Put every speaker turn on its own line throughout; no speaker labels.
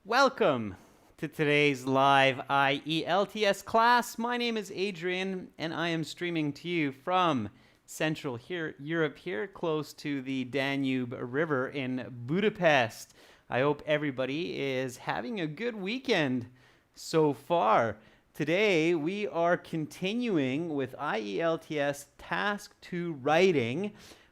Welcome to today's live IELTS class. My name is Adrian, and I am streaming to you from Central Europe here, close to the Danube River in Budapest. I hope everybody is having a good weekend so far. Today, we are continuing with IELTS Task 2 Writing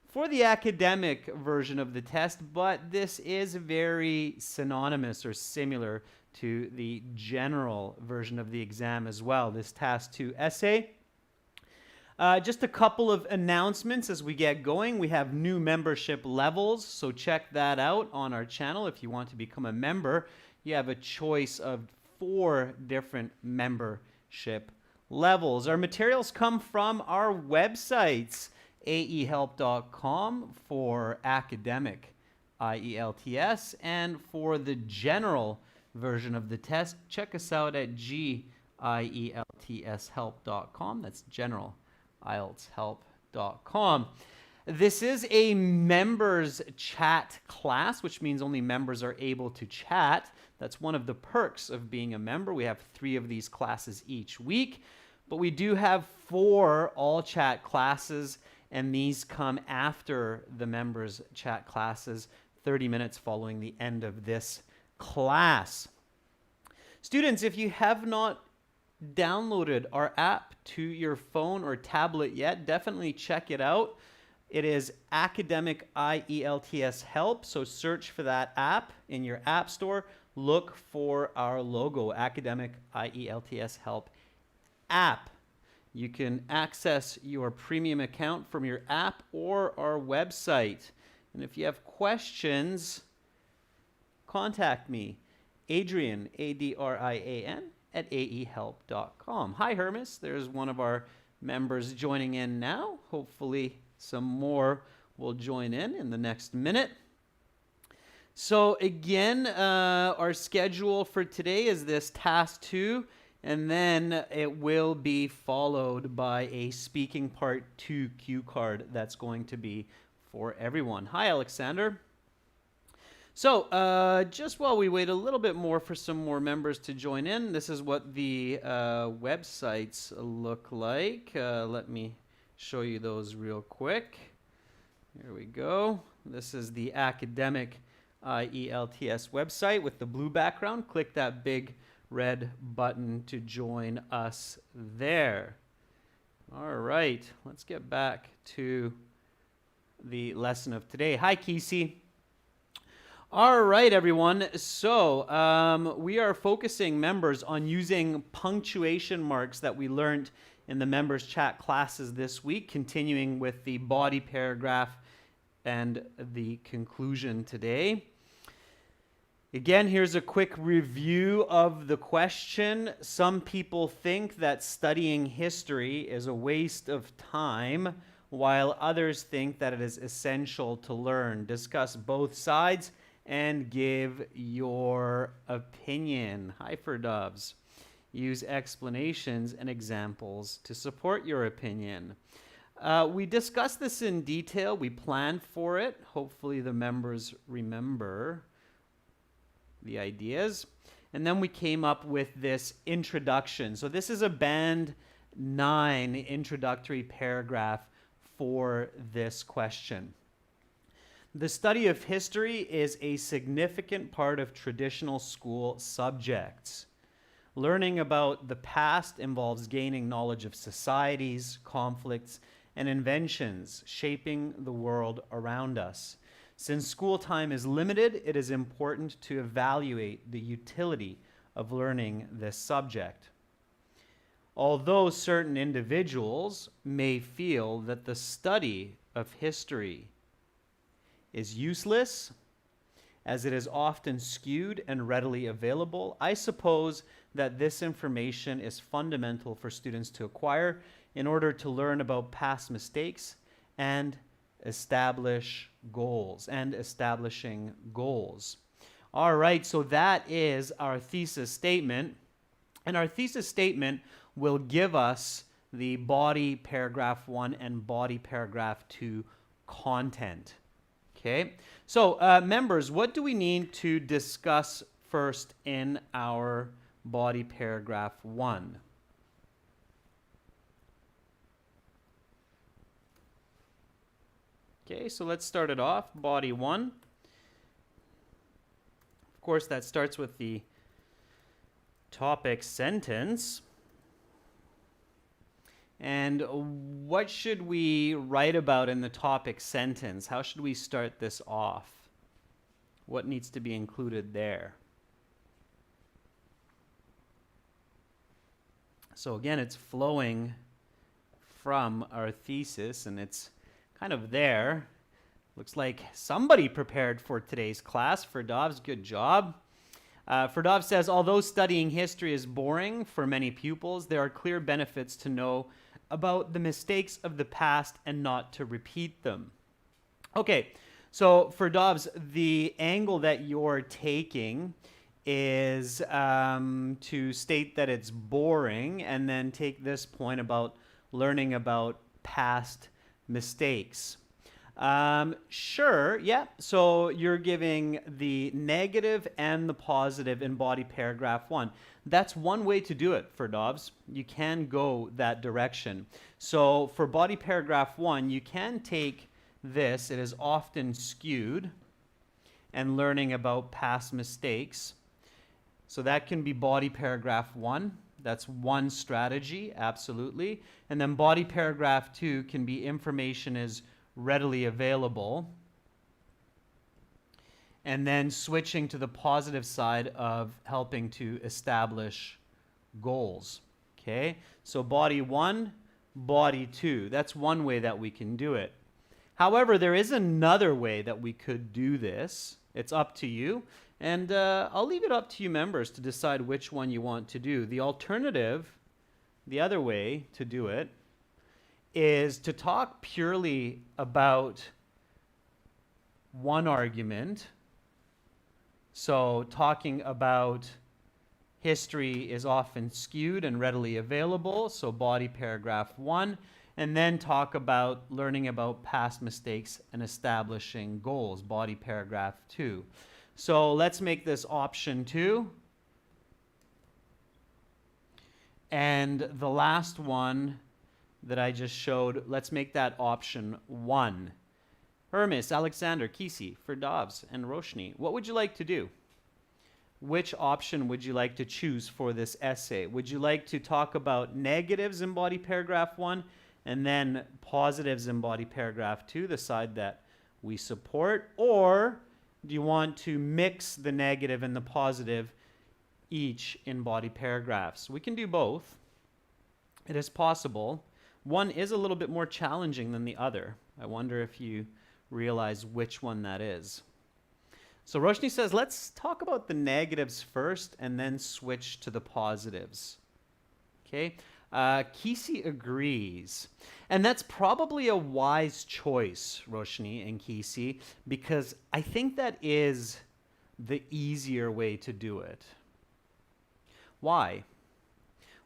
for the academic version of the test, but this is very synonymous or similar to the general version of the exam as well, this Task 2 essay. Just a couple of announcements as we get going. We have new membership levels, so check that out on our channel. If you want to become a member, you have a choice of 4 different membership levels. Our materials come from our websites, aehelp.com for academic IELTS, and for the general version of the test, check us out at gieltshelp.com. That's generalieltshelp.com. This is a members chat class, which means only members are able to chat. That's one of the perks of being a member. We have 3 of these classes each week, but we do have 4 all chat classes, and these come after the members chat classes, 30 minutes following the end of this class. Students, if you have not downloaded our app to your phone or tablet yet, definitely check it out. It is Academic IELTS Help, so search for that app in your app store. Look for our logo, Academic IELTS Help app. You can access your premium account from your app or our website. And if you have questions, contact me, Adrian, A-D-R-I-A-N, at aehelp.com. Hi, Hermes. There's one of our members joining in now. Hopefully some more will join in the next minute. So again, our schedule for today is this Task 2. And then it will be followed by a speaking part 2 cue card that's going to be for everyone. Hi, Alexander. So just while we wait a little bit more for some more members to join in, this is what the websites look like. Let me show you those real quick. Here we go. This is the Academic IELTS website with the blue background. Click that big red button to join us there. All right, let's get back to the lesson of today. Hi, Kesey. All right, everyone. So we are focusing, members, on using punctuation marks that we learned in the members chat classes this week, continuing with the body paragraph and the conclusion today. Again, here's a quick review of the question. Some people think that studying history is a waste of time, while others think that it is essential to learn. Discuss both sides and give your opinion. Hi, fur doves. Use explanations and examples to support your opinion. We discussed this in detail. We planned for it. Hopefully the members remember the ideas. And then we came up with this introduction. So this is a band 9 introductory paragraph for this question. The study of history is a significant part of traditional school subjects. Learning about the past involves gaining knowledge of societies, conflicts, and inventions shaping the world around us. Since school time is limited, it is important to evaluate the utility of learning this subject. Although certain individuals may feel that the study of history is useless, as it is often skewed and readily available, I suppose that this information is fundamental for students to acquire in order to learn about past mistakes and establishing goals. All right, so that is our thesis statement. And our thesis statement will give us the body paragraph 1 and body paragraph 2 content. Okay, so members, what do we need to discuss first in our body paragraph 1? Okay, so let's start it off. Body 1. Of course, that starts with the topic sentence. And what should we write about in the topic sentence? How should we start this off? What needs to be included there? So again, it's flowing from our thesis, and it's kind of there. Looks like somebody prepared for today's class. Ferdovs, good job. Ferdov says, although studying history is boring for many pupils, there are clear benefits to know about the mistakes of the past and not to repeat them. Okay, so Ferdovs, the angle that you're taking is to state that it's boring and then take this point about learning about past mistakes. Sure, yeah. So you're giving the negative and the positive in body paragraph 1. That's one way to do it, Ferdovs. You can go that direction. So for body paragraph 1, you can take this. It is often skewed and learning about past mistakes. So that can be body paragraph 1. That's one strategy, absolutely. And then body paragraph 2 can be information is readily available. And then switching to the positive side of helping to establish goals. Okay? So body 1, body 2. That's one way that we can do it. However, there is another way that we could do this. It's up to you. And I'll leave it up to you members to decide which one you want to do. The alternative, the other way to do it, is to talk purely about one argument. So talking about history is often skewed and readily available, so body paragraph 1, and then talk about learning about past mistakes and establishing goals, body paragraph 2. So let's make this option 2. And the last one that I just showed, let's make that option 1. Hermes, Alexander, Kisi, Ferdovs, and Roshni, what would you like to do? Which option would you like to choose for this essay? Would you like to talk about negatives in body paragraph 1 and then positives in body paragraph 2, the side that we support? Or do you want to mix the negative and the positive each in body paragraphs? We can do both. It is possible. One is a little bit more challenging than the other. I wonder if you realize which one that is. So Roshni says, let's talk about the negatives first and then switch to the positives. Okay. Kisi agrees. And that's probably a wise choice, Roshni and Kisi, because I think that is the easier way to do it. Why?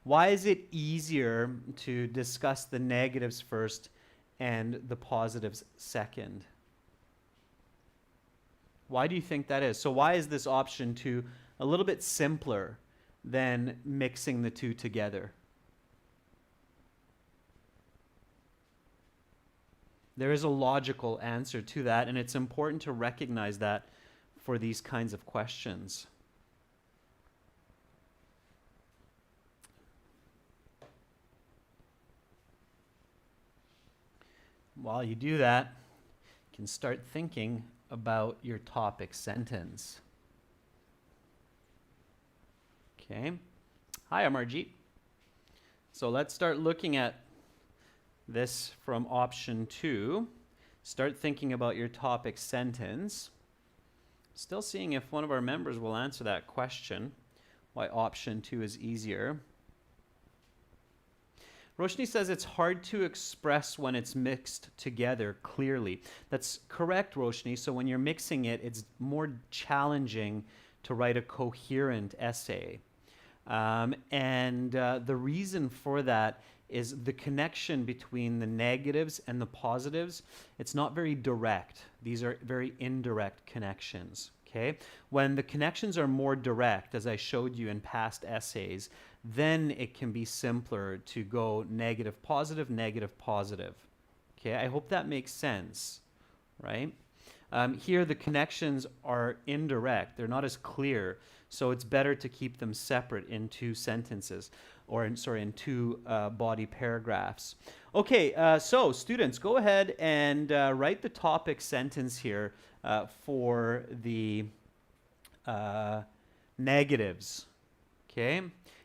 Why is it easier to discuss the negatives first and the positives second? Why do you think that is? So why is this option 2 a little bit simpler than mixing the two together? There is a logical answer to that, and it's important to recognize that for these kinds of questions. While you do that, you can start thinking about your topic sentence. Okay. Hi, I'm Arjeet. So let's start looking at this from option 2. Start thinking about your topic sentence. Still seeing if one of our members will answer that question, why option 2 is easier. Roshni says it's hard to express when it's mixed together clearly. That's correct, Roshni. So when you're mixing it, it's more challenging to write a coherent essay. The reason for that is the connection between the negatives and the positives. It's not very direct. These are very indirect connections. Okay? When the connections are more direct, as I showed you in past essays, then it can be simpler to go negative, positive, negative, positive. Okay? I hope that makes sense, right? Here, the connections are indirect. They're not as clear, so it's better to keep them separate in two sentences, or in two body paragraphs. Okay, so students, go ahead and write the topic sentence here for the negatives. Okay?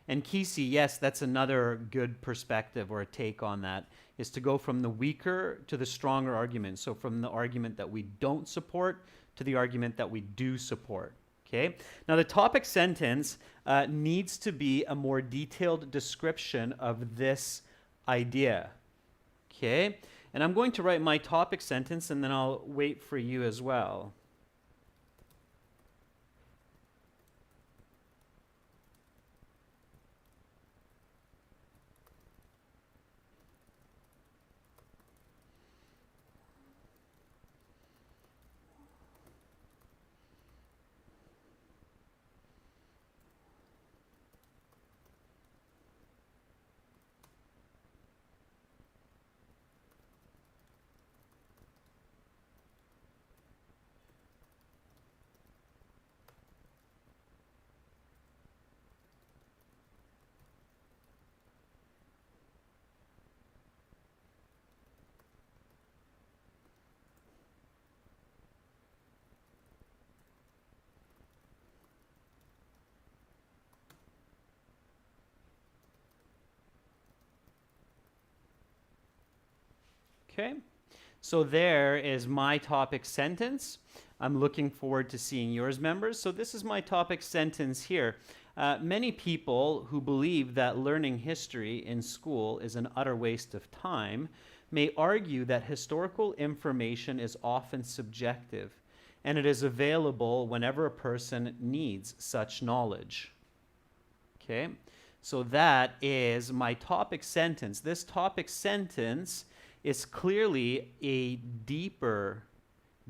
And Kesey, yes, that's another good perspective or a take on that, is to go from the weaker to the stronger argument. So from the argument that we don't support to the argument that we do support. Okay? Now the topic sentence needs to be a more detailed description of this idea. Okay? And I'm going to write my topic sentence and then I'll wait for you as well. Okay, so there is my topic sentence. I'm looking forward to seeing yours, members. So this is my topic sentence here. Many people who believe that learning history in school is an utter waste of time may argue that historical information is often subjective and it is available whenever a person needs such knowledge. Okay, so that is my topic sentence. This topic sentence is clearly a deeper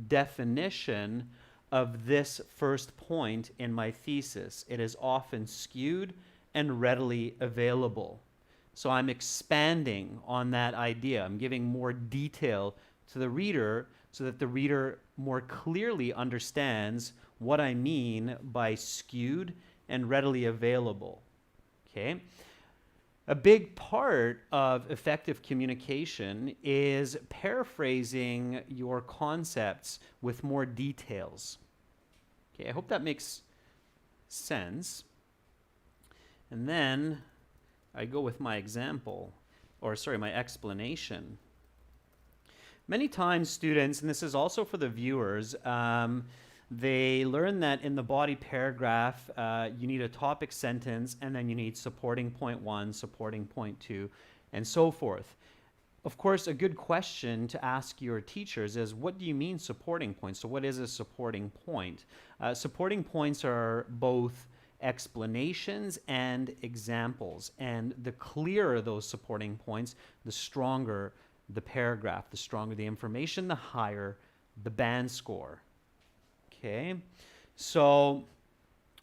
definition of this first point in my thesis. It is often skewed and readily available. So I'm expanding on that idea. I'm giving more detail to the reader so that the reader more clearly understands what I mean by skewed and readily available. Okay? A big part of effective communication is paraphrasing your concepts with more details. Okay, I hope that makes sense. And then I go with my example, or sorry, my explanation. Many times students, and this is also for the viewers, they learn that in the body paragraph, you need a topic sentence, and then you need supporting point 1, supporting point 2, and so forth. Of course, a good question to ask your teachers is, what do you mean supporting points? So what is a supporting point? Supporting points are both explanations and examples, and the clearer those supporting points, the stronger the paragraph, the stronger the information, the higher the band score. Okay, so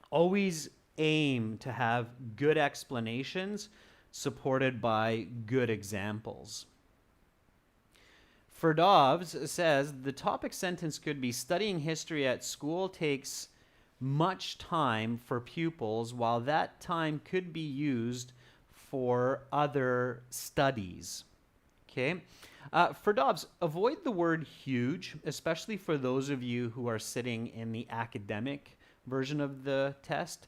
always aim to have good explanations supported by good examples. Ferdovs says the topic sentence could be studying history at school takes much time for pupils, while that time could be used for other studies. Okay. For Dobbs, avoid the word huge, especially for those of you who are sitting in the academic version of the test.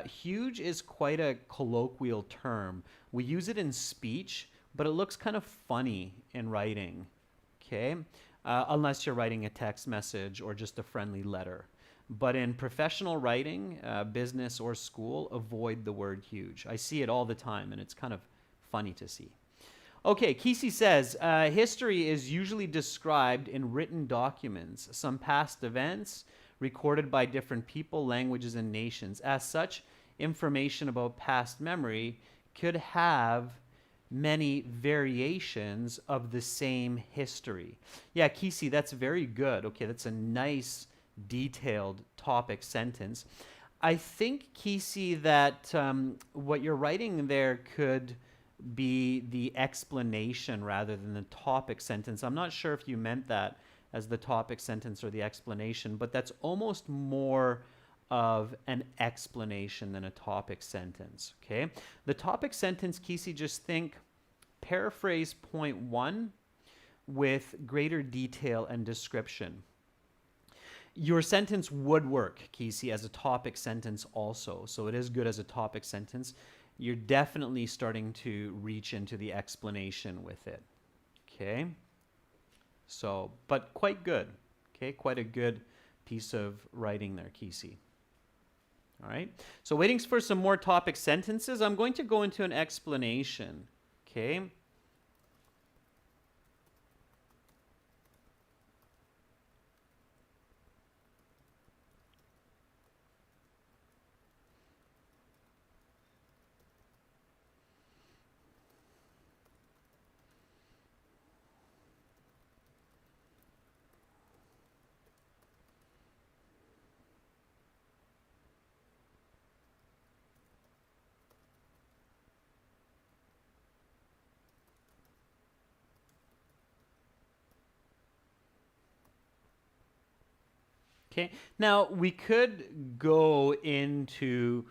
Huge is quite a colloquial term. We use it in speech, but it looks kind of funny in writing, okay? Unless you're writing a text message or just a friendly letter. But in professional writing, business or school, avoid the word huge. I see it all the time, and it's kind of funny to see. Okay, Kesey says, history is usually described in written documents, some past events recorded by different people, languages, and nations. As such, information about past memory could have many variations of the same history. Yeah, Kesey, that's very good. Okay, that's a nice detailed topic sentence. I think, Kesey, that what you're writing there could be the explanation rather than the topic sentence. I'm not sure if you meant that as the topic sentence or the explanation, but that's almost more of an explanation than a topic sentence, okay? The topic sentence, Kesey, just think paraphrase point 1 with greater detail and description. Your sentence would work, Kesey, as a topic sentence also, so it is good as a topic sentence. You're definitely starting to reach into the explanation with it, okay? So, but quite good, okay? Quite a good piece of writing there, Kesey. All right, so waiting for some more topic sentences. I'm going to go into an explanation, okay? Okay, now we could go into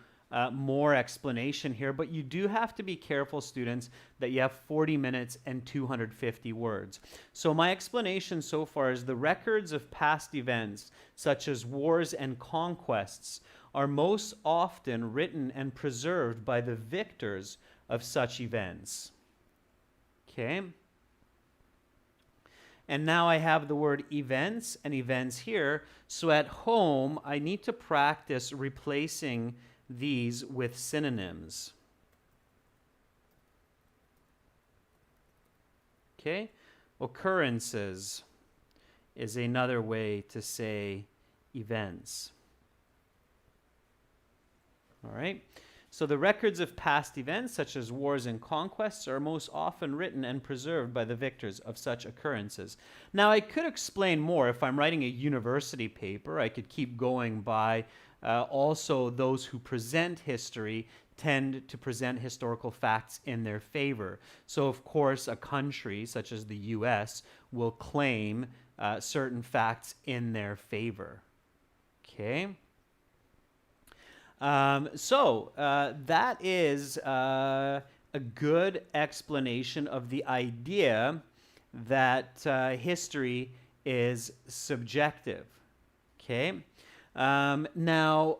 more explanation here, but you do have to be careful, students, that you have 40 minutes and 250 words. So my explanation so far is the records of past events, such as wars and conquests, are most often written and preserved by the victors of such events. Okay? And now I have the word events and events here. So at home, I need to practice replacing these with synonyms. Okay? Occurrences is another way to say events. All right? So the records of past events, such as wars and conquests, are most often written and preserved by the victors of such occurrences. Now, I could explain more. If I'm writing a university paper, I could keep going by also those who present history tend to present historical facts in their favor. So, of course, a country such as the US will claim certain facts in their favor. Okay? That is a good explanation of the idea that history is subjective. Okay? Now,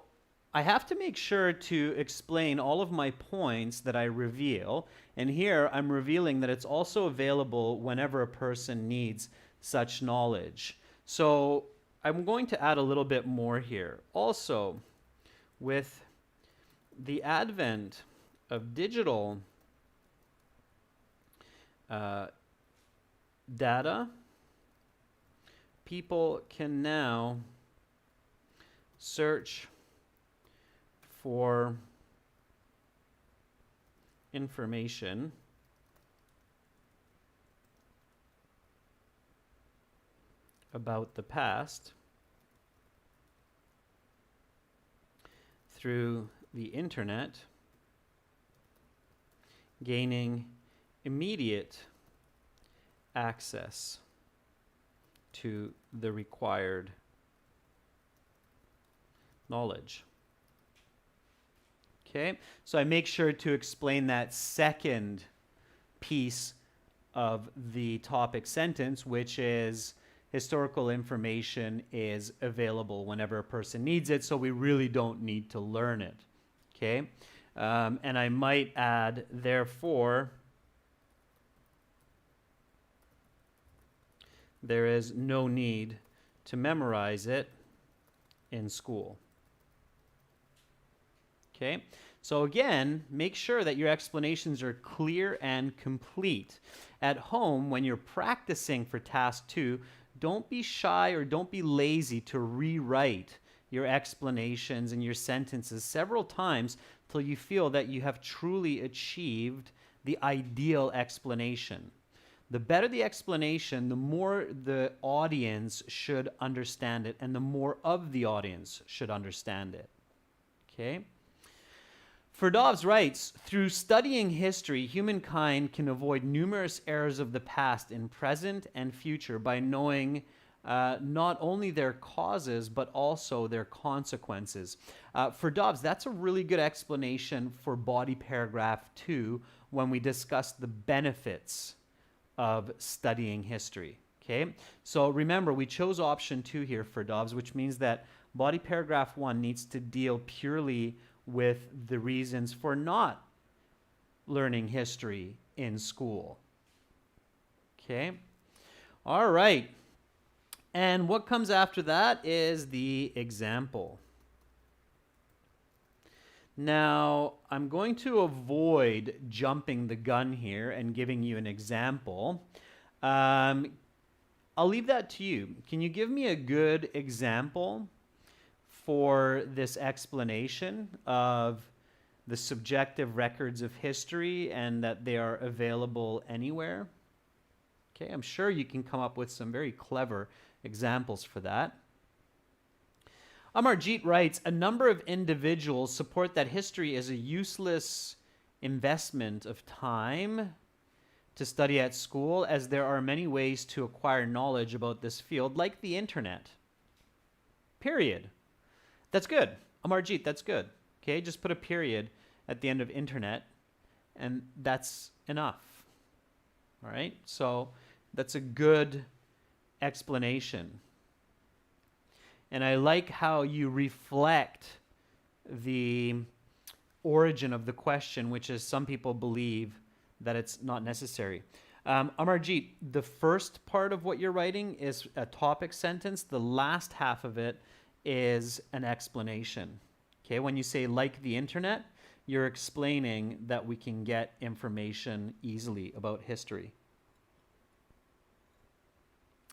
I have to make sure to explain all of my points that I reveal. And here I'm revealing that it's also available whenever a person needs such knowledge. So I'm going to add a little bit more here. Also, with the advent of digital data, people can now search for information about the past through the internet, gaining immediate access to the required knowledge. Okay, so I make sure to explain that second piece of the topic sentence, which is historical information is available whenever a person needs it, so we really don't need to learn it. Okay, and I might add, therefore, there is no need to memorize it in school. Okay, so again, make sure that your explanations are clear and complete. At home, when you're practicing for task 2, don't be shy or don't be lazy to rewrite your explanations and your sentences several times till you feel that you have truly achieved the ideal explanation. The better the explanation, the more the audience should understand it, and the more of the audience should understand it. Okay? Ferdowsi writes, through studying history, humankind can avoid numerous errors of the past in present and future by knowing not only their causes, but also their consequences. Ferdowsi, that's a really good explanation for body paragraph 2 when we discuss the benefits of studying history. Okay, so remember, we chose option 2 here for Ferdowsi, which means that body paragraph 1 needs to deal purely with the reasons for not learning history in school. Okay, all right. And what comes after that is the example. Now, I'm going to avoid jumping the gun here and giving you an example. I'll leave that to you. Can you give me a good example for this explanation of the subjective records of history and that they are available anywhere? Okay, I'm sure you can come up with some very clever examples for that. Amarjeet writes, a number of individuals support that history is a useless investment of time to study at school, as there are many ways to acquire knowledge about this field, like the internet. Period. That's good. Amarjeet, that's good. Okay, just put a period at the end of internet, and that's enough. All right, so that's a good explanation. And I like how you reflect the origin of the question, which is some people believe that it's not necessary. Amarjeet, the first part of what you're writing is a topic sentence. The last half of it is an explanation. Okay, when you say like the internet, you're explaining that we can get information easily about history.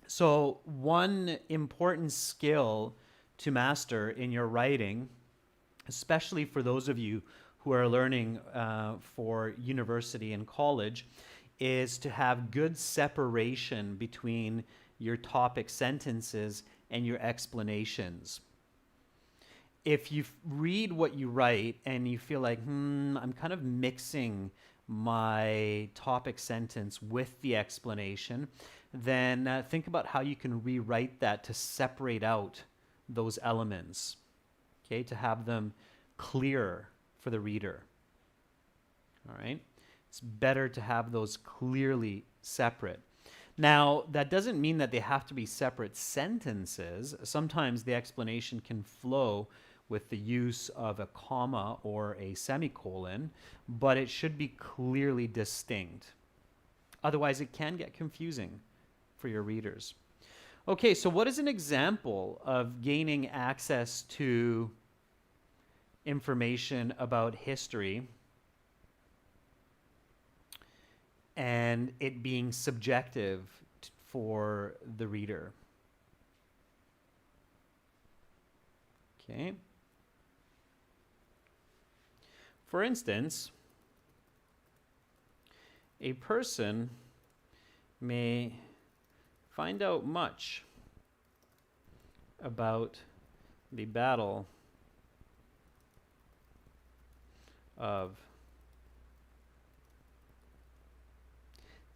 So one important skill to master in your writing, especially for those of you who are learning for university and college, is to have good separation between your topic sentences and your explanations. If you read what you write and you feel like, I'm kind of mixing my topic sentence with the explanation, then think about how you can rewrite that to separate out those elements, okay, to have them clearer for the reader. All right? It's better to have those clearly separate. Now, that doesn't mean that they have to be separate sentences. Sometimes the explanation can flow with the use of a comma or a semicolon, but it should be clearly distinct. Otherwise, it can get confusing for your readers. Okay, so what is an example of gaining access to information about history and it being subjective for the reader? Okay. For instance, a person may find out much about the Battle of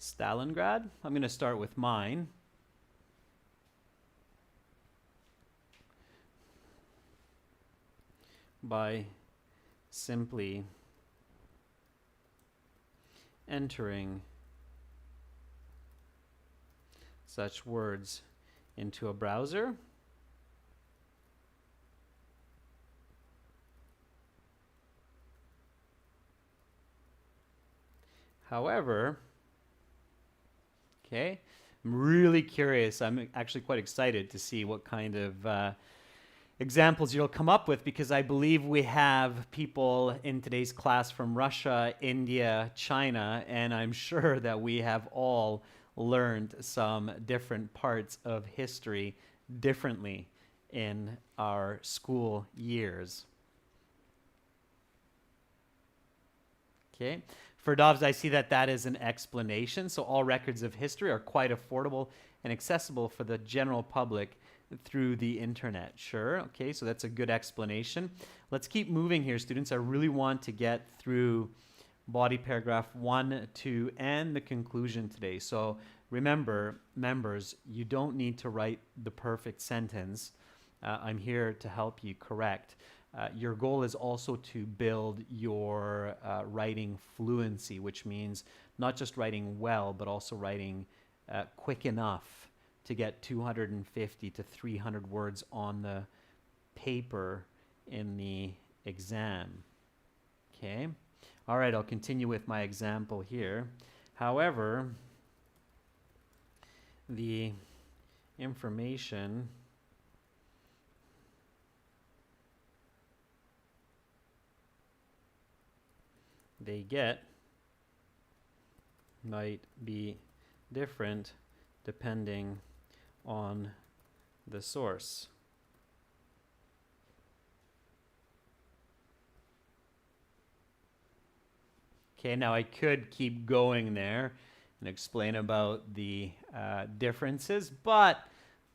Stalingrad. I'm going to start with mine. By simply entering such words into a browser. However, okay, I'm really curious. I'm actually quite excited to see what kind of examples you'll come up with, because I believe we have people in today's class from Russia, India, China, and I'm sure that we have all learned some different parts of history differently in our school years. Okay. For Dobbs, I see that that is an explanation. So all records of history are quite affordable and accessible for the general public through the internet. Sure. Okay. So that's a good explanation. Let's keep moving here, students. I really want to get through body paragraph 1, 2, and the conclusion today. So remember, members, you don't need to write the perfect sentence. I'm here to help you correct. Your goal is also to build your writing fluency, which means not just writing well, but also writing quick enough to get 250 to 300 words on the paper in the exam. Okay? All right, I'll continue with my example here. However, the information they get might be different depending on the source. Okay, now I could keep going there and explain about the differences, but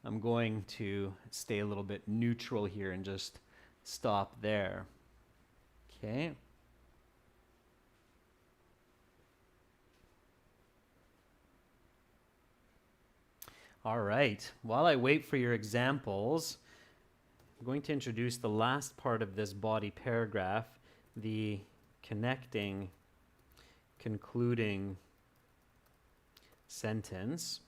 I'm going to stay a little bit neutral here and just stop there. Okay. All right, while I wait for your examples, I'm going to introduce the last part of this body paragraph, the connecting, concluding sentence.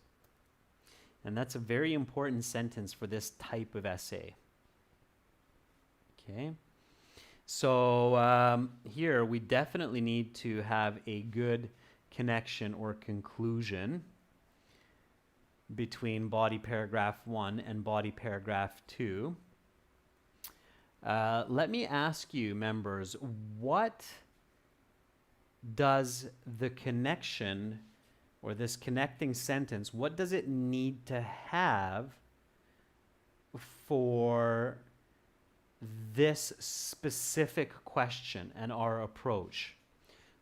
And that's a very important sentence for this type of essay. Okay, so here we definitely need to have a good connection or conclusion between body paragraph 1 and body paragraph 2. Let me ask you, members, what does the connection or this connecting sentence, what does it need to have for this specific question and our approach?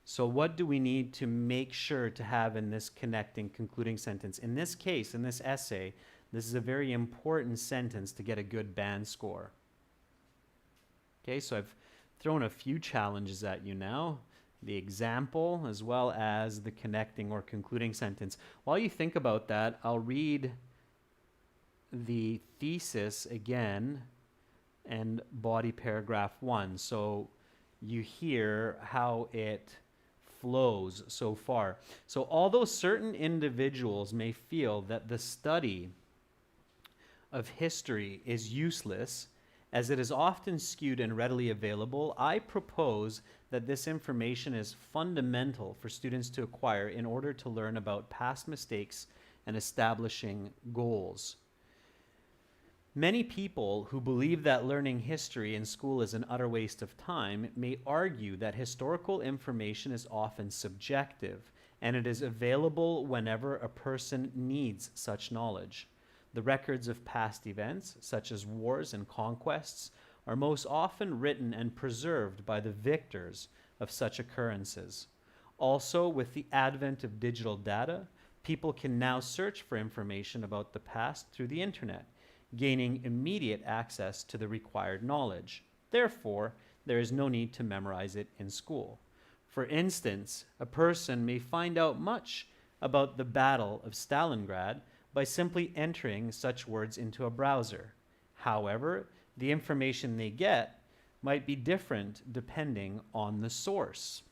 So what do we need to make sure to have in this connecting, concluding sentence? In this case, in this essay, this is a very important sentence to get a good band score. Okay, so I've thrown a few challenges at you now. The example as well as the connecting or concluding sentence. While you think about that, I'll read the thesis again and body paragraph 1. So you hear how it flows so far. So although certain individuals may feel that the study of history is useless, as it is often skewed and readily available, I propose that this information is fundamental for students to acquire in order to learn about past mistakes and establishing goals. Many people who believe that learning history in school is an utter waste of time may argue that historical information is often subjective, and it is available whenever a person needs such knowledge. The records of past events, such as wars and conquests, are most often written and preserved by the victors of such occurrences. Also, with the advent of digital data, people can now search for information about the past through the internet, gaining immediate access to the required knowledge. Therefore, there is no need to memorize it in school. For instance, a person may find out much about the Battle of Stalingrad by simply entering such words into a browser. However, the information they get might be different depending on the source.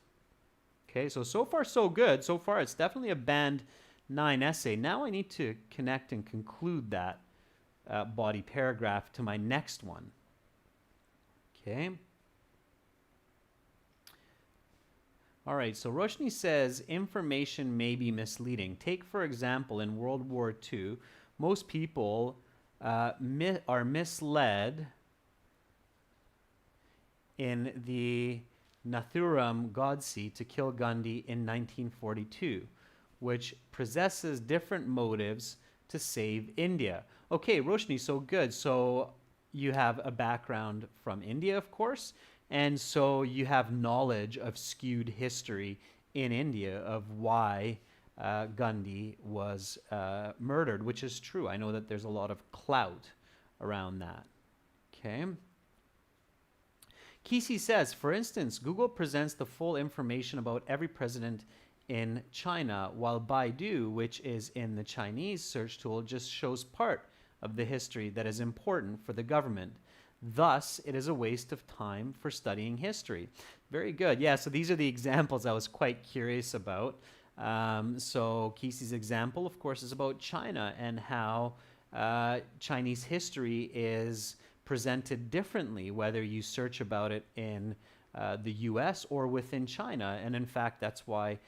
Okay, so far so good. So far it's definitely a band 9 essay. Now I need to connect and conclude that body paragraph to my next one. Okay. All right, so Roshni says information may be misleading. Take, for example, in World War II, most people are misled in the Nathuram Godse to kill Gandhi in 1942, which possesses different motives to save India. Okay, Roshni, so good. So you have a background from India, of course. And so you have knowledge of skewed history in India of why Gandhi was murdered, which is true. I know that there's a lot of clout around that. Okay. Kesey says, for instance, Google presents the full information about every president in China, while Baidu, which is in the Chinese search tool, just shows part of the history that is important for the government. Thus, it is a waste of time for studying history. Very good. Yeah, so these are the examples I was quite curious about. So Kesey's example, of course, is about China and how Chinese history is presented differently, whether you search about it in the US or within China. And in fact, that's why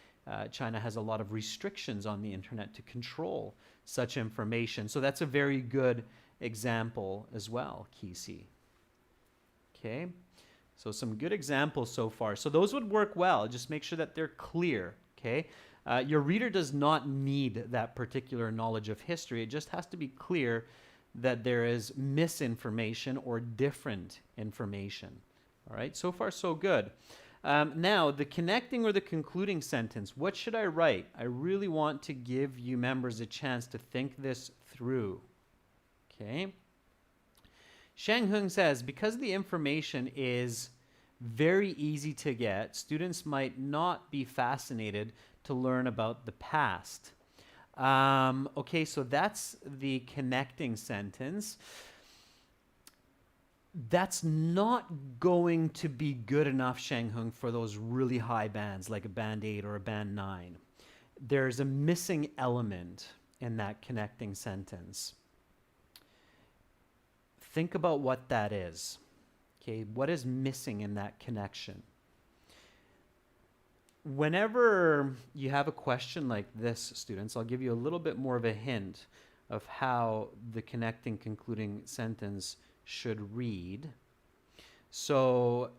China has a lot of restrictions on the internet to control such information. So that's a very good example as well, Kesey. Okay, so some good examples so far. So those would work well. Just make sure that they're clear, okay? Your reader does not need that particular knowledge of history. It just has to be clear that there is misinformation or different information. All right, so far so good. Now, the connecting or the concluding sentence, what should I write? I really want to give you members a chance to think this through. Okay. Shang Hung says, because the information is very easy to get, students might not be fascinated to learn about the past. Okay, so that's the connecting sentence. That's not going to be good enough, Shang Hung, for those really high bands like a band 8 or a band 9. There's a missing element in that connecting sentence. Think about what that is. Okay, what is missing in that connection? Whenever you have a question like this, students, I'll give you a little bit more of a hint of how the connecting concluding sentence should read. So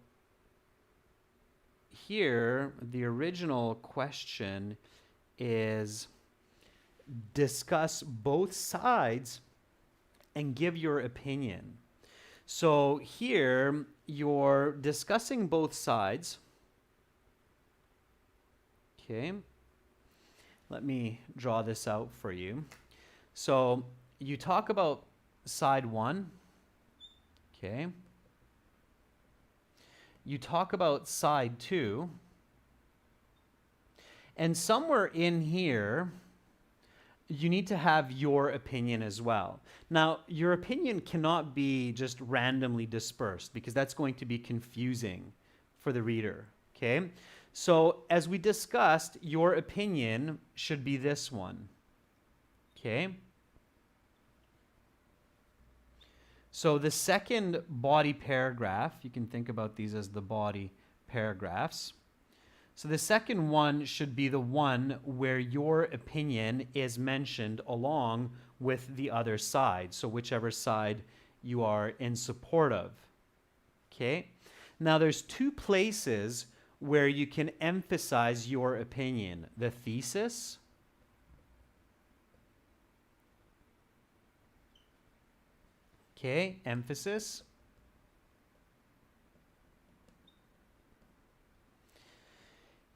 here, the original question is discuss both sides and give your opinion. So here, you're discussing both sides. Okay, let me draw this out for you. So you talk about side 1. Okay. You talk about side 2. And somewhere in here, you need to have your opinion as well. Now, your opinion cannot be just randomly dispersed because that's going to be confusing for the reader, okay? So, as we discussed, your opinion should be this one, okay? So, the second body paragraph, you can think about these as the body paragraphs. So the second one should be the one where your opinion is mentioned along with the other side. So whichever side you are in support of. Okay? Now there's 2 places where you can emphasize your opinion. The thesis okay, emphasis.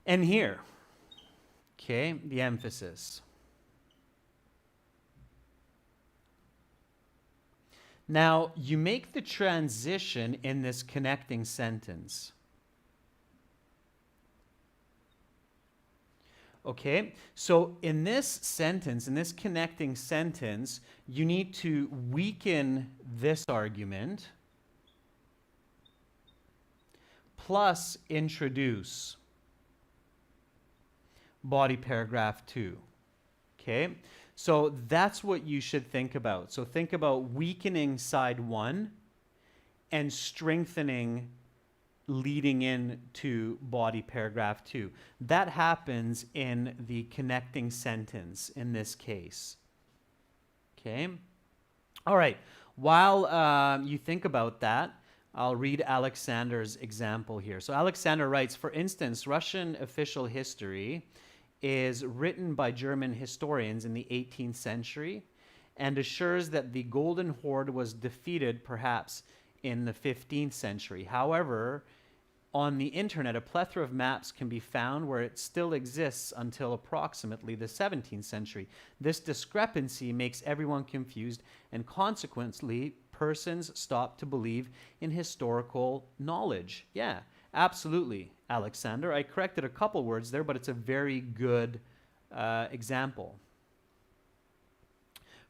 And here, okay, the emphasis. Now, you make the transition in this connecting sentence. Okay, so in this sentence, in this connecting sentence, you need to weaken this argument plus introduce body paragraph 2. Okay, so that's what you should think about. So think about weakening side 1 and strengthening leading into body paragraph 2. That happens in the connecting sentence in this case. Okay, all right, while you think about that, I'll read Alexander's example here. So Alexander writes, for instance, Russian official history is written by German historians in the 18th century and assures that the Golden Horde was defeated perhaps in the 15th century. However, On the internet, a plethora of maps can be found where it still exists until approximately the 17th century. This discrepancy makes everyone confused, and consequently, persons stop to believe in historical knowledge. Yeah, absolutely, Alexander. I corrected a couple words there, but it's a very good example.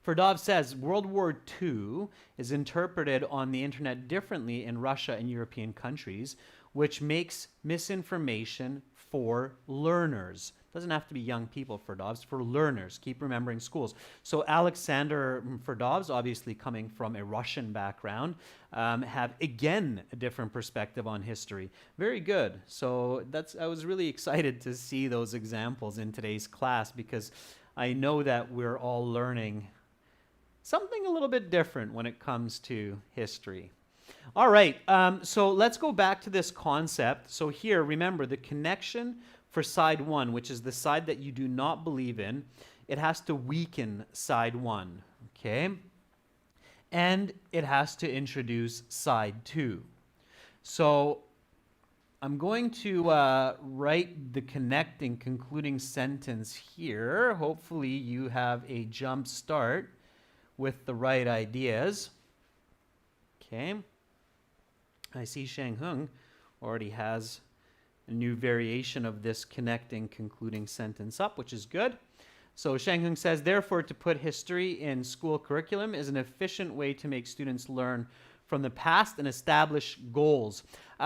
Ferdov says World War II is interpreted on the internet differently in Russia and European countries, which makes misinformation for learners. Doesn't have to be young people, Ferdovs, for learners. Keep remembering schools. So Alexander Ferdovs, obviously coming from a Russian background, have again a different perspective on history. Very good. So I was really excited to see those examples in today's class, because I know that we're all learning something a little bit different when it comes to history. All right, so let's go back to this concept. So here, remember, the connection for side 1, which is the side that you do not believe in, it has to weaken side 1, okay? And it has to introduce side 2. So I'm going to write the connecting concluding sentence here. Hopefully you have a jump start with the right ideas. Okay. I see Shang Hung already has a new variation of this connecting concluding sentence up, which is good. So Shang Hung says, therefore, to put history in school curriculum is an efficient way to make students learn from the past and establish goals.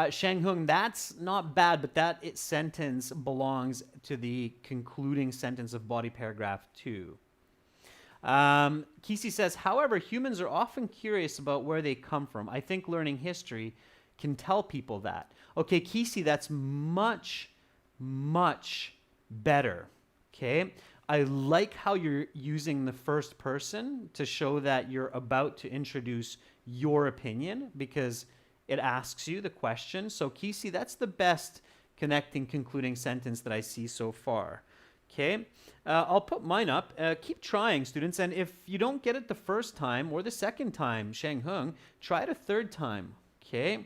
Shang Hung, that's not bad, but that sentence belongs to the concluding sentence of body paragraph 2. Kisi says, however, humans are often curious about where they come from. I think learning history can tell people that. Okay, Kisi, that's much, much better. Okay, I like how you're using the first person to show that you're about to introduce your opinion, because it asks you the question. So Kisi, that's the best connecting concluding sentence that I see so far. Okay, I'll put mine up. Keep trying, students, and if you don't get it the first time or the second time, Shang Hung, try it a third time. Okay.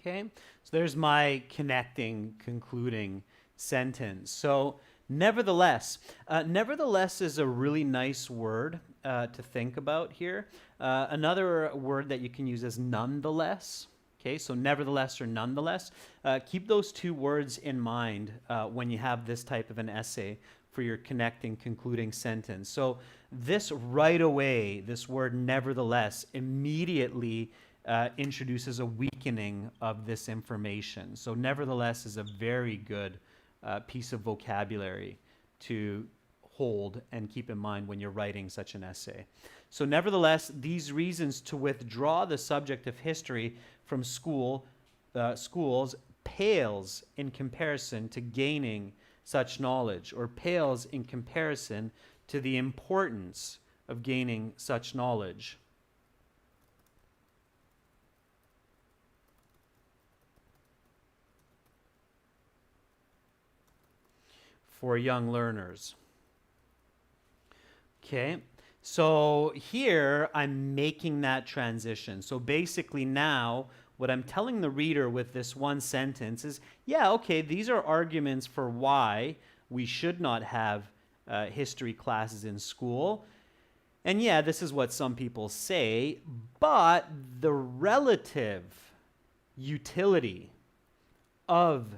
Okay, so there's my connecting, concluding sentence. So nevertheless, nevertheless is a really nice word to think about here. Another word that you can use is nonetheless. Okay, so nevertheless or nonetheless. Keep those two words in mind when you have this type of an essay for your connecting, concluding sentence. So this right away, this word nevertheless, immediately introduces a weakening of this information. So nevertheless is a very good piece of vocabulary to hold and keep in mind when you're writing such an essay. So nevertheless, these reasons to withdraw the subject of history from schools pales in comparison to gaining such knowledge, or pales in comparison to the importance of gaining such knowledge. For young learners. Okay, so here I'm making that transition. So basically now what I'm telling the reader with this one sentence is, yeah, okay, these are arguments for why we should not have history classes in school. And yeah, this is what some people say, but the relative utility of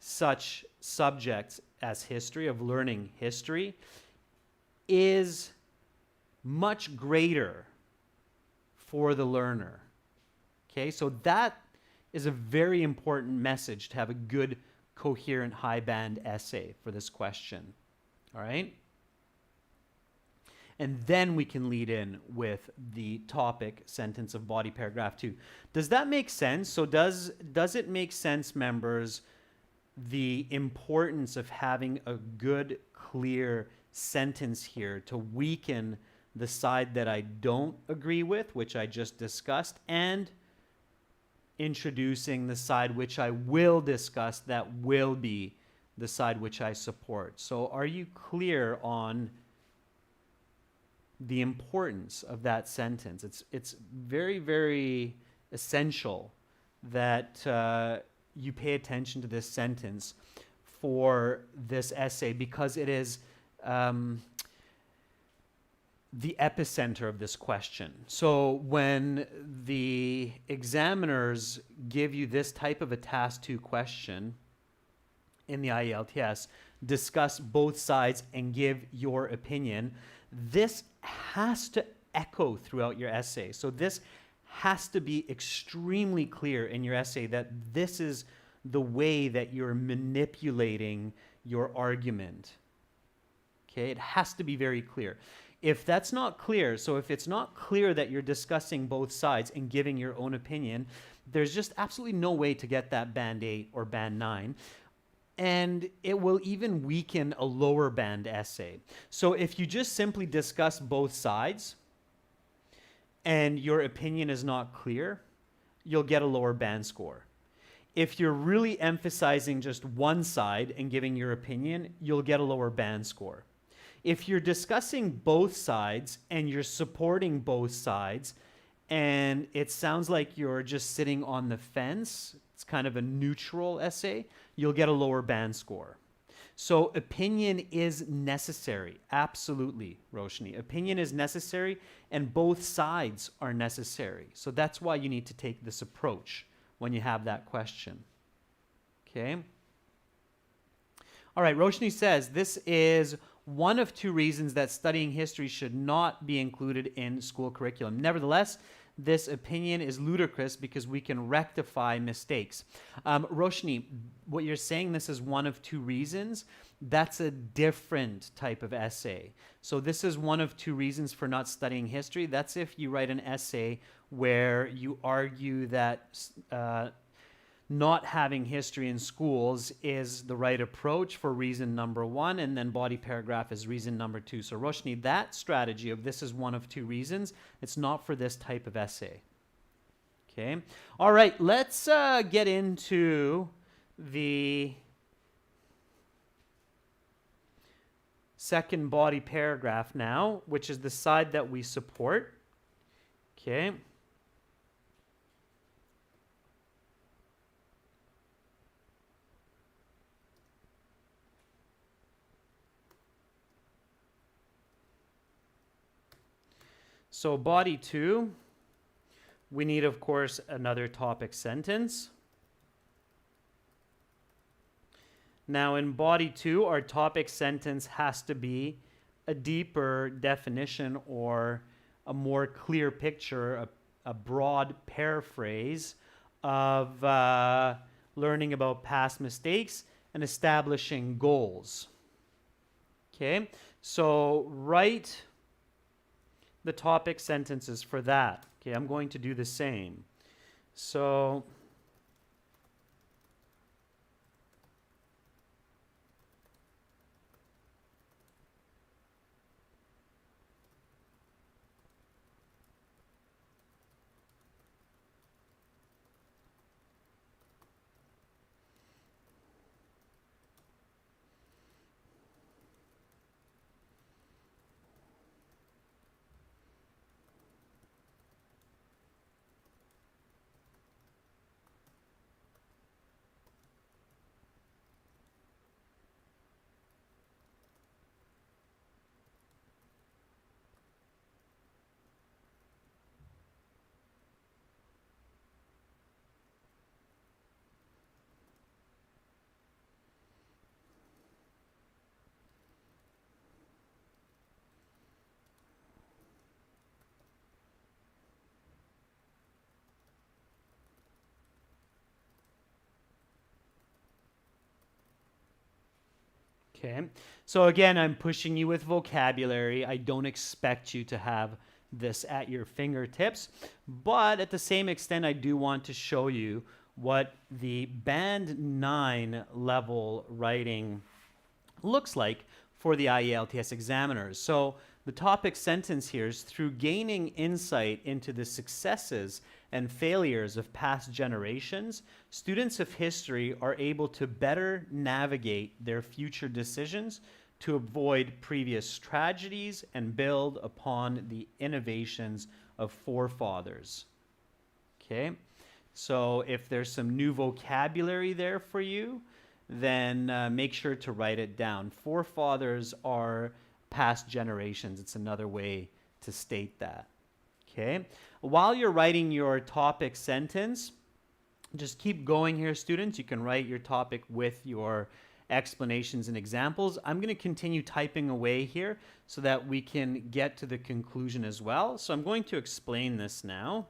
such subjects as history, of learning history, is much greater for the learner. Okay, so that is a very important message to have a good, coherent, high band essay for this question. All right? and then we can lead in with the topic sentence of body paragraph 2. Does that make sense? So does it make sense, members, the importance of having a good, clear sentence here to weaken the side that I don't agree with, which I just discussed, and introducing the side which I will discuss that will be the side which I support? So are you clear on the importance of that sentence? It's very, very essential that you pay attention to this sentence for this essay, because it is the epicenter of this question. So when the examiners give you this type of a task 2 question in the IELTS, discuss both sides and give your opinion, this has to echo throughout your essay. So this has to be extremely clear in your essay that this is the way that you're manipulating your argument. Okay, it has to be very clear. If that's not clear, so if it's not clear that you're discussing both sides and giving your own opinion, there's just absolutely no way to get that band 8 or band 9. And it will even weaken a lower band essay. So if you just simply discuss both sides and your opinion is not clear, you'll get a lower band score. If you're really emphasizing just one side and giving your opinion, you'll get a lower band score. If you're discussing both sides and you're supporting both sides and it sounds like you're just sitting on the fence, it's kind of a neutral essay, you'll get a lower band score. So opinion is necessary. Absolutely, Roshni. Opinion is necessary and both sides are necessary. So that's why you need to take this approach when you have that question. Okay? All right, Roshni says this is one of 2 reasons that studying history should not be included in school curriculum. Nevertheless, this opinion is ludicrous because we can rectify mistakes. Roshni, what you're saying, this is one of 2 reasons, that's a different type of essay. So this is one of 2 reasons for not studying history. That's if you write an essay where you argue that not having history in schools is the right approach for reason number 1, and then body paragraph is reason number 2. So Roshni, that strategy of this is one of 2 reasons, it's not for this type of essay. Okay. All right, let's get into the second body paragraph now, which is the side that we support. Okay. So body 2, we need, of course, another topic sentence. Now in body 2, our topic sentence has to be a deeper definition or a more clear picture, a broad paraphrase of learning about past mistakes and establishing goals. Okay, so write the topic sentences for that. Okay, I'm going to do the same. So Okay, so again, I'm pushing you with vocabulary. I don't expect you to have this at your fingertips, but at the same extent, I do want to show you what the Band 9 level writing looks like for the IELTS examiners. So the topic sentence here is: through gaining insight into the successes and failures of past generations, students of history are able to better navigate their future decisions to avoid previous tragedies and build upon the innovations of forefathers. Okay, so if there's some new vocabulary there for you, then make sure to write it down. Forefathers are past generations. It's another way to state that. Okay. While you're writing your topic sentence, just keep going here, students. You can write your topic with your explanations and examples. I'm going to continue typing away here so that we can get to the conclusion as well. So I'm going to explain this now.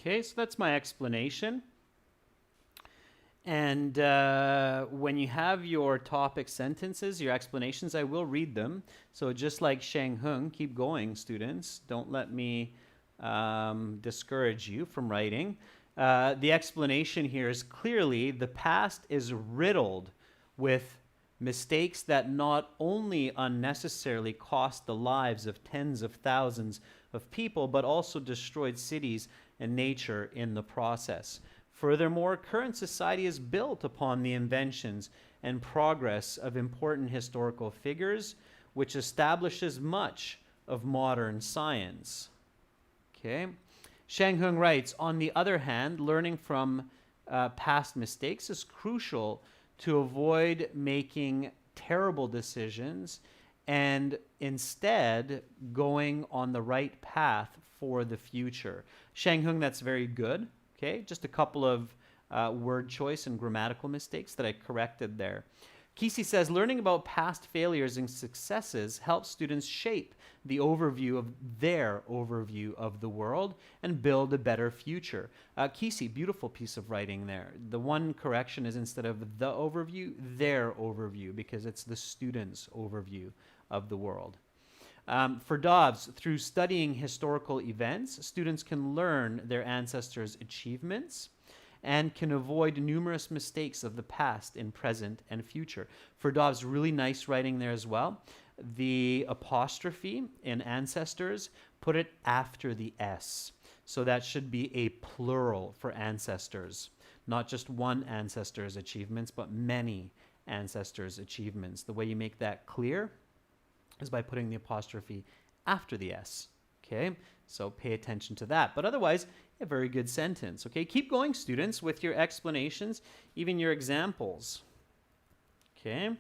Okay, so that's my explanation. And when you have your topic sentences, your explanations, I will read them. So just like Sheng Hung, keep going, students. Don't let me discourage you from writing. The explanation here is: clearly the past is riddled with mistakes that not only unnecessarily cost the lives of tens of thousands of people, but also destroyed cities and nature in the process. Furthermore, current society is built upon the inventions and progress of important historical figures, which establishes much of modern science. Okay. Shang Hung writes, on the other hand, learning from past mistakes is crucial to avoid making terrible decisions and instead going on the right path for the future. Shang Hung, that's very good. Okay, just a couple of word choice and grammatical mistakes that I corrected there. Kisi says, learning about past failures and successes helps students shape the overview of their overview of the world and build a better future. Kisi, beautiful piece of writing there. The one correction is instead of the overview, their overview, because it's the student's overview of the world. For Dobbs, through studying historical events, students can learn their ancestors' achievements and can avoid numerous mistakes of the past in present and future. For Dobbs, really nice writing there as well. The apostrophe in ancestors, put it after the S. So that should be a plural for ancestors. Not just one ancestor's achievements, but many ancestors' achievements. The way you make that clear is by putting the apostrophe after the S. Okay, so pay attention to that. But otherwise, a very good sentence. Okay, keep going, students, with your explanations, even your examples. Okay.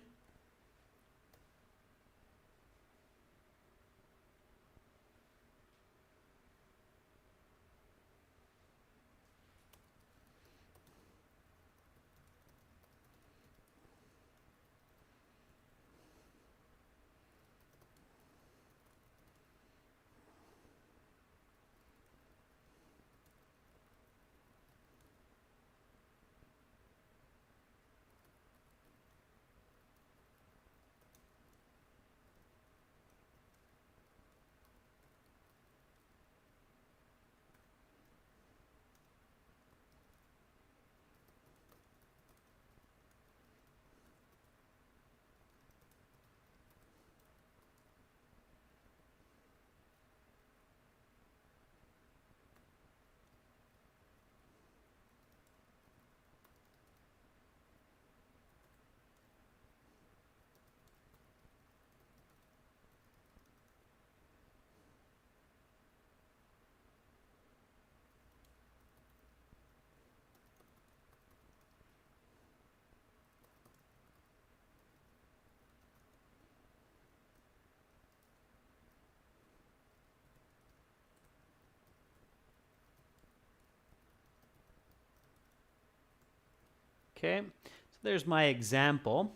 Okay, so there's my example.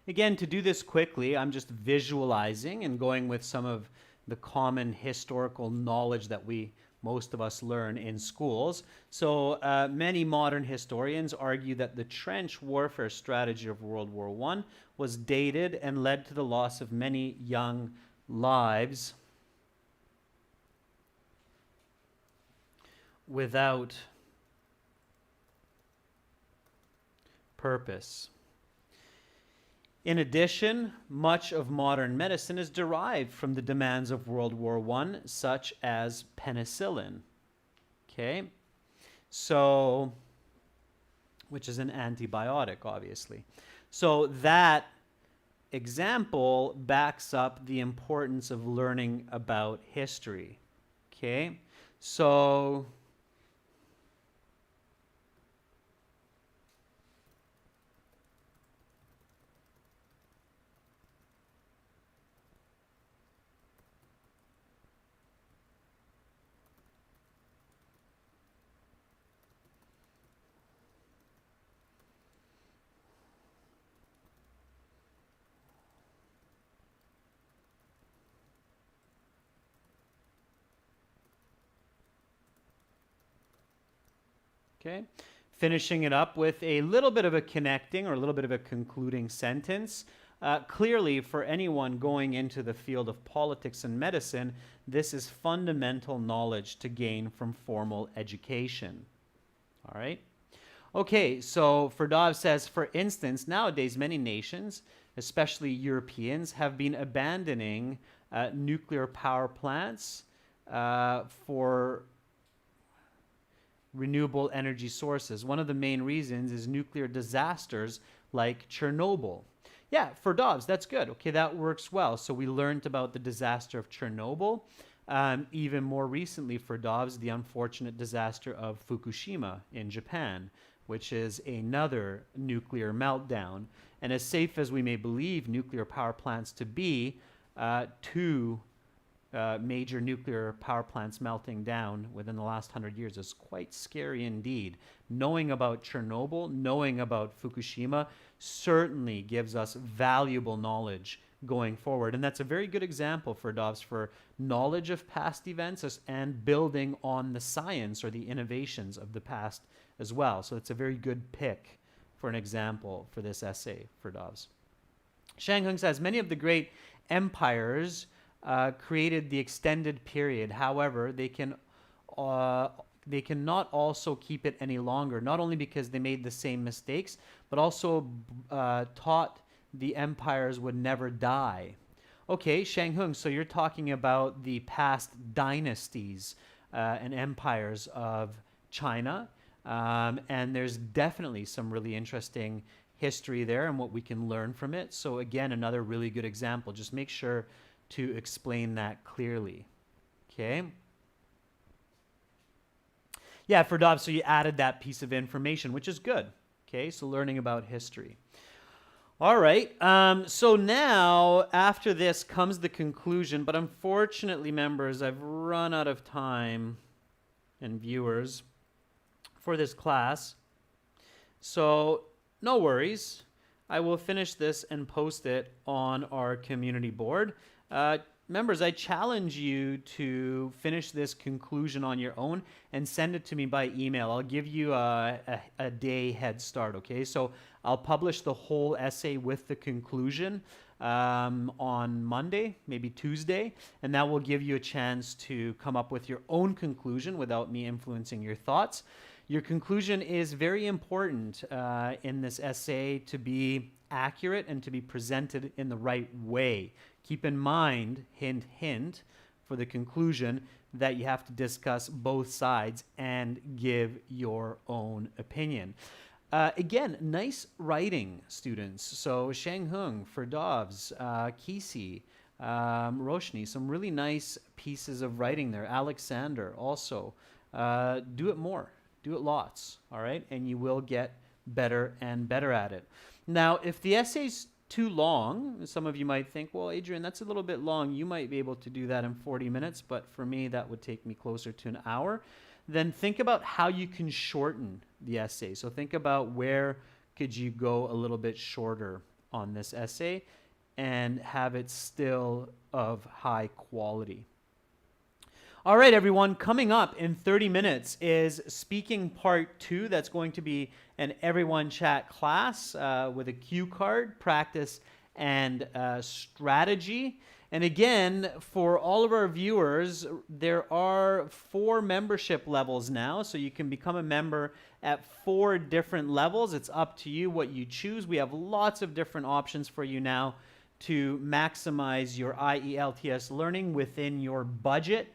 Again, to do this quickly, I'm just visualizing and going with some of the common historical knowledge that most of us learn in schools. So many modern historians argue that the trench warfare strategy of World War I was dated and led to the loss of many young lives without purpose. In addition, much of modern medicine is derived from the demands of World War I, such as penicillin. Okay, so, which is an antibiotic, obviously. So that example backs up the importance of learning about history. Okay, so okay. Finishing it up with a little bit of a connecting or a little bit of a concluding sentence. Clearly, for anyone going into the field of politics and medicine, this is fundamental knowledge to gain from formal education. All right? Okay, so Ferdov says, for instance, nowadays many nations, especially Europeans, have been abandoning nuclear power plants for renewable energy sources. One of the main reasons is nuclear disasters like Chernobyl. Yeah, for Dobbs, that's good. Okay, that works well. So we learned about the disaster of Chernobyl. Even more recently for Dobbs, the unfortunate disaster of Fukushima in Japan, which is another nuclear meltdown. And as safe as we may believe nuclear power plants to be, two major nuclear power plants melting down within the last 100 years is quite scary indeed. Knowing about Chernobyl, knowing about Fukushima certainly gives us valuable knowledge going forward. And that's a very good example for Dobbs for knowledge of past events and building on the science or the innovations of the past as well. So it's a very good pick for an example for this essay for Dobbs. Shang Hung says, many of the great empires created the extended period. However, they cannot also keep it any longer, not only because they made the same mistakes, but also taught the empires would never die. Okay, Shang Hung, so you're talking about the past dynasties and empires of China, and there's definitely some really interesting history there and what we can learn from it. So again, another really good example. Just make sure to explain that clearly. Okay. Yeah, for Dob, so you added that piece of information, which is good. Okay, so learning about history. All right, so now after this comes the conclusion, but unfortunately, members, I've run out of time and viewers for this class. So no worries. I will finish this and post it on our community board. Members, I challenge you to finish this conclusion on your own and send it to me by email. I'll give you a day head start, okay? So I'll publish the whole essay with the conclusion on Monday, maybe Tuesday, and that will give you a chance to come up with your own conclusion without me influencing your thoughts. Your conclusion is very important in this essay to be accurate and to be presented in the right way. Keep in mind, hint, hint, for the conclusion that you have to discuss both sides and give your own opinion. Again, nice writing, students. So Shang Hung, Ferdovs, Kisi, Roshni, some really nice pieces of writing there. Alexander also. Do it more. Do it lots, all right? And you will get better and better at it. Now, if the essay's too long, some of you might think, well, Adrian, that's a little bit long. You might be able to do that in 40 minutes, but for me, that would take me closer to an hour. Then think about how you can shorten the essay. So think about where could you go a little bit shorter on this essay and have it still of high quality. All right, everyone, coming up in 30 minutes is speaking part 2. That's going to be an everyone chat class with a cue card, practice, and strategy. And again, for all of our viewers, there are 4 membership levels now. So you can become a member at 4 different levels. It's up to you what you choose. We have lots of different options for you now to maximize your IELTS learning within your budget.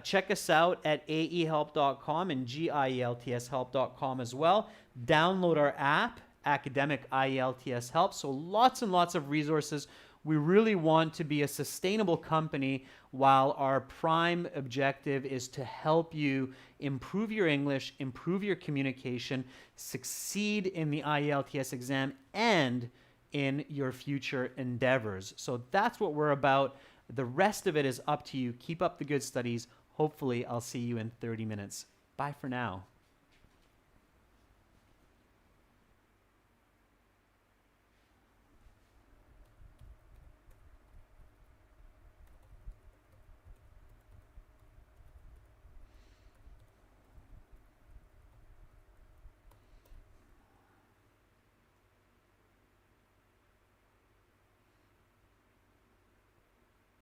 Check us out at aehelp.com and gieltshelp.com as well. Download our app, Academic IELTS Help. So lots and lots of resources. We really want to be a sustainable company while our prime objective is to help you improve your English, improve your communication, succeed in the IELTS exam, and in your future endeavors. So that's what we're about. The rest of it is up to you. Keep up the good studies. Hopefully, I'll see you in 30 minutes. Bye for now.